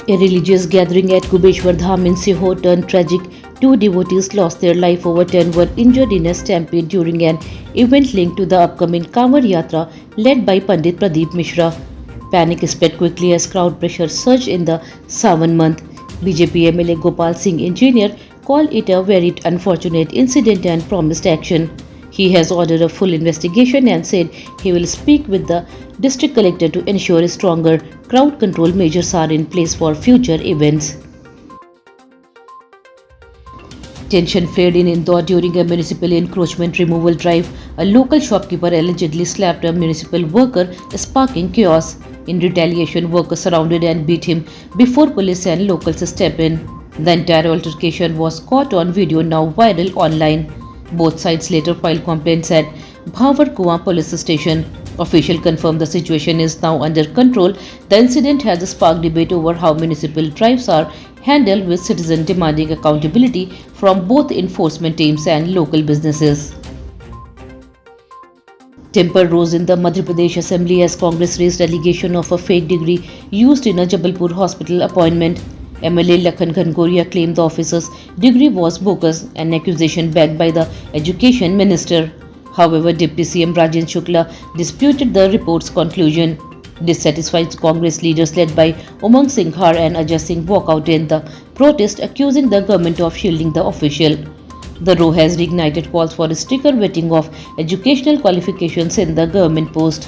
A religious gathering at Kubeshwar Dham in Sihor turned tragic. Two devotees lost their life, over 10 were injured in a stampede during an event linked to the upcoming Kanwar Yatra led by Pandit Pradeep Mishra. Panic spread quickly as crowd pressure surged in the Sawan month. BJP MLA Gopal Singh Engineer called it a very unfortunate incident and promised action. He has ordered a full investigation and said he will speak with the district collector to ensure stronger crowd control measures are in place for future events. Tension flared in Indore during a municipal encroachment removal drive. A local shopkeeper allegedly slapped a municipal worker, sparking chaos. In retaliation, workers surrounded and beat him before police and locals stepped in. The entire altercation was caught on video, now viral online. Both sides later filed complaints at Bhavar Kuan police station. Officials confirmed the situation is now under control. The incident has sparked debate over how municipal drives are handled, with citizens demanding accountability from both enforcement teams and local businesses. Temper rose in the Madhya Pradesh Assembly as Congress raised allegation of a fake degree used in a Jabalpur hospital appointment. MLA Lakhan Ghangoria claimed the officer's degree was bogus, an accusation backed by the Education Minister. However, Deputy CM Rajen Shukla disputed the report's conclusion. Dissatisfied Congress leaders led by Umang Singhar and Ajay Singh walked out in the protest, accusing the government of shielding the official. The row has reignited calls for stricter vetting of educational qualifications in the government post.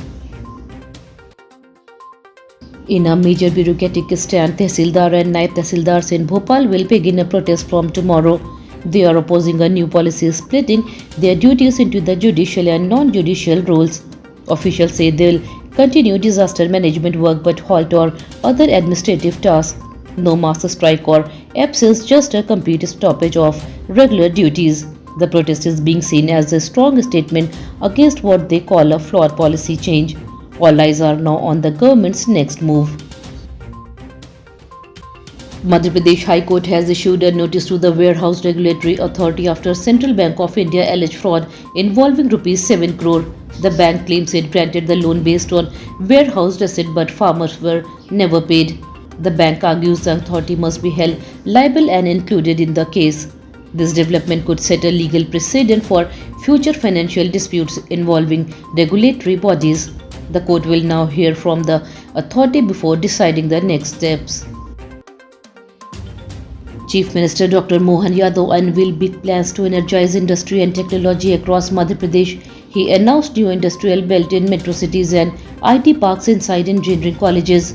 In a major bureaucratic stand, Tehsildar and Naib Tehsildars in Bhopal will begin a protest from tomorrow. They are opposing a new policy splitting their duties into the judicial and non-judicial roles. Officials say they will continue disaster management work but halt or other administrative tasks. No mass strike or absence, just a complete stoppage of regular duties. The protest is being seen as a strong statement against what they call a flawed policy change. All eyes are now on the government's next move. Madhya Pradesh High Court has issued a notice to the Warehouse Regulatory Authority after Central Bank of India alleged fraud involving Rs 7 crore. The bank claims it granted the loan based on warehouse receipt, but farmers were never paid. The bank argues the authority must be held liable and included in the case. This development could set a legal precedent for future financial disputes involving regulatory bodies. The court will now hear from the authority before deciding the next steps. Chief Minister Dr. Mohan Yadav unveiled big plans to energize industry and technology across Madhya Pradesh. He announced new industrial belt in metro cities and IT parks inside engineering colleges.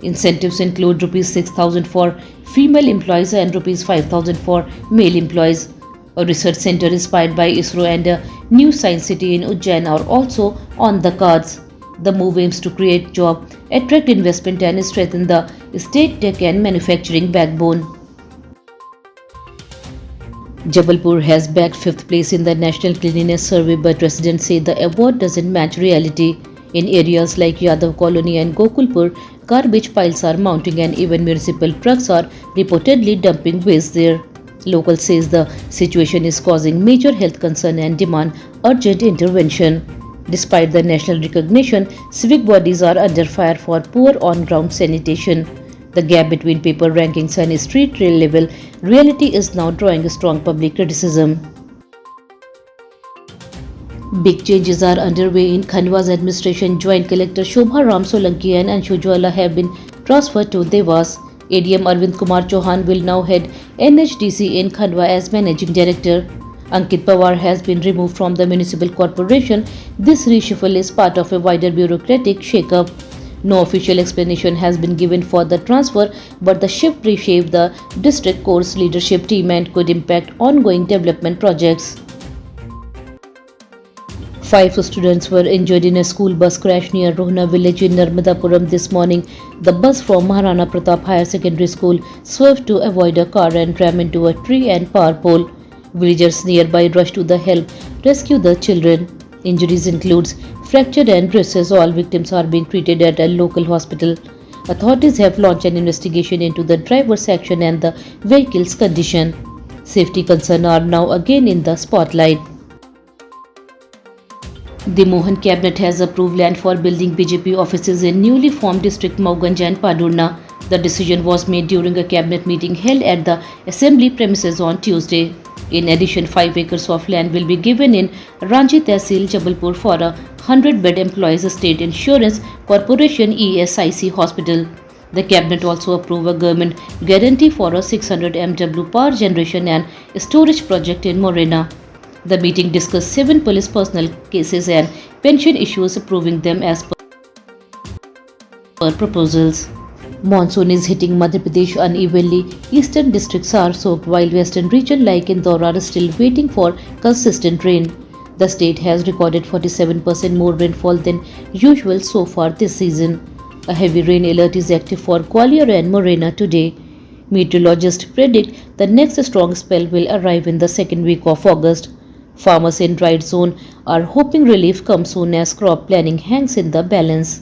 Incentives include Rs 6,000 for female employees and Rs 5,000 for male employees. A research center inspired by ISRO and a new science city in Ujjain are also on the cards. The move aims to create jobs, attract investment and strengthen the state tech and manufacturing backbone. Jabalpur has bagged 5th place in the National Cleanliness Survey, but residents say the award doesn't match reality. In areas like Yadav Colony and Gokulpur, garbage piles are mounting and even municipal trucks are reportedly dumping waste there. Local says the situation is causing major health concern and demand urgent intervention. Despite the national recognition, civic bodies are under fire for poor on-ground sanitation. The gap between paper rankings and street level reality is now drawing strong public criticism. Big changes are underway in Khandwa's administration. Joint Collector Shobha Ram Solanki and Anshu Jwala have been transferred to Devas. ADM Arvind Kumar Chauhan will now head NHDC in Khandwa as Managing Director. Ankit Pawar has been removed from the municipal corporation. This reshuffle is part of a wider bureaucratic shake-up. No official explanation has been given for the transfer, but the shift reshaped the district court's leadership team and could impact ongoing development projects. 5 students were injured in a school bus crash near Rohna village in Narmadapuram this morning. The bus from Maharana Pratap Higher Secondary School swerved to avoid a car and rammed into a tree and power pole. Villagers nearby rushed to the help rescue the children. Injuries includes fracture and bruises. All victims are being treated at a local hospital. Authorities have launched an investigation into the driver's action and the vehicle's condition. Safety concerns are now again in the spotlight. The Mohan Cabinet has approved land for building BJP offices in newly formed district Mauganj and Padurna. The decision was made during a cabinet meeting held at the assembly premises on Tuesday. In addition, 5 acres of land will be given in Ranchi Tehsil, Jabalpur for a 100-bed Employees State Insurance Corporation ESIC hospital. The cabinet also approved a government guarantee for a 600 MW power generation and storage project in Morena. The meeting discussed 7 police personnel cases and pension issues, approving them as per proposals. Monsoon is hitting Madhya Pradesh unevenly. Eastern districts are soaked while western region like Indore are still waiting for consistent rain. The state has recorded 47% more rainfall than usual so far this season. A heavy rain alert is active for Gwalior and Morena today. Meteorologists predict the next strong spell will arrive in the second week of August. Farmers in dry zone are hoping relief comes soon as crop planning hangs in the balance.